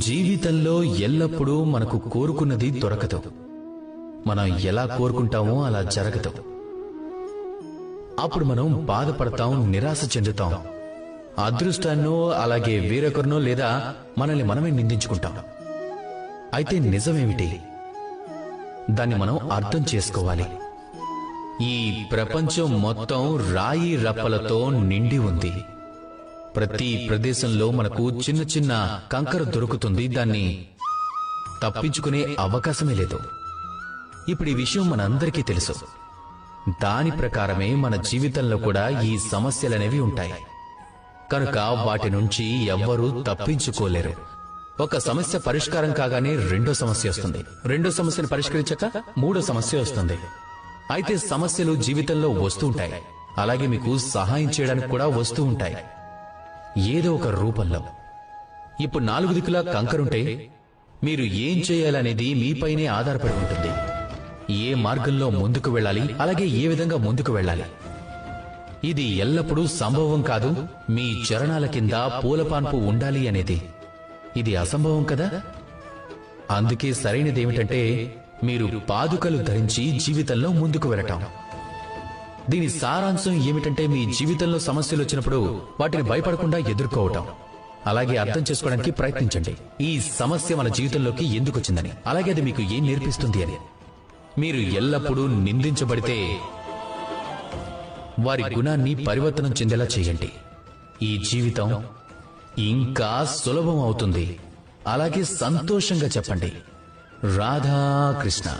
జీవితంలో ఎల్లప్పుడూ మనకు కోరుకున్నది దొరకదు. మనం ఎలా కోరుకుంటామో అలా జరగదు. అప్పుడు మనం బాధపడతాం, నిరాశ చెందుతాం. అదృష్టాన్నో అలాగే వేరొకరినో లేదా మనల్ని మనమే నిందించుకుంటాం. అయితే నిజమేమిటి? దాన్ని మనం అర్థం చేసుకోవాలి. ఈ ప్రపంచం మొత్తం రాయి రప్పలతో నిండి ఉంది. ప్రతి ప్రదేశంలో మనకు చిన్న చిన్న కంకర దొరుకుతుంది. దాన్ని తప్పించుకునే అవకాశమే లేదు. ఇప్పుడు ఈ విషయం మనందరికీ తెలుసు. దాని ప్రకారమే మన జీవితంలో కూడా ఈ సమస్యలనేవి ఉంటాయి. కనుక వాటి నుంచి ఎవ్వరూ తప్పించుకోలేరు. ఒక సమస్య పరిష్కారం కాగానే రెండో సమస్య వస్తుంది. రెండో సమస్యను పరిష్కరించాక మూడో సమస్య వస్తుంది. అయితే సమస్యలు జీవితంలో వస్తూ ఉంటాయి. అలాగే మీకు సహాయం చేయడానికి కూడా వస్తూ ఉంటాయి, ఏదో ఒక రూపంలో. ఇప్పుడు 4 దిక్కులా కంకరుంటే మీరు ఏం చేయాలనేది మీపైనే ఆధారపడి ఉంటుంది. ఏ మార్గంలో ముందుకు వెళ్ళాలి, అలాగే ఏ విధంగా ముందుకు వెళ్ళాలి. ఇది ఎల్లప్పుడూ సంభవం కాదు. మీ చరణాల కింద పూలపాన్పు ఉండాలి అనేది ఇది అసంభవం కదా. అందుకే సరైనదేమిటంటే మీరు పాదుకలు ధరించి జీవితంలో ముందుకు వెళ్ళటం. దీని సారాంశం ఏమిటంటే మీ జీవితంలో సమస్యలు వచ్చినప్పుడు వాటిని భయపడకుండా ఎదుర్కోవటం. అలాగే అర్థం చేసుకోవడానికి ప్రయత్నించండి. ఈ సమస్య మన జీవితంలోకి ఎందుకు వచ్చిందని, అలాగే అది మీకు ఏం నేర్పిస్తుంది అని. మీరు ఎల్లప్పుడూ నిందించబడితే వారి గుణాన్ని పరివర్తనం చెందేలా చేయండి. ఈ జీవితం ఇంకా సులభం అవుతుంది. అలాగే సంతోషంగా చెప్పండి, రాధాకృష్ణ.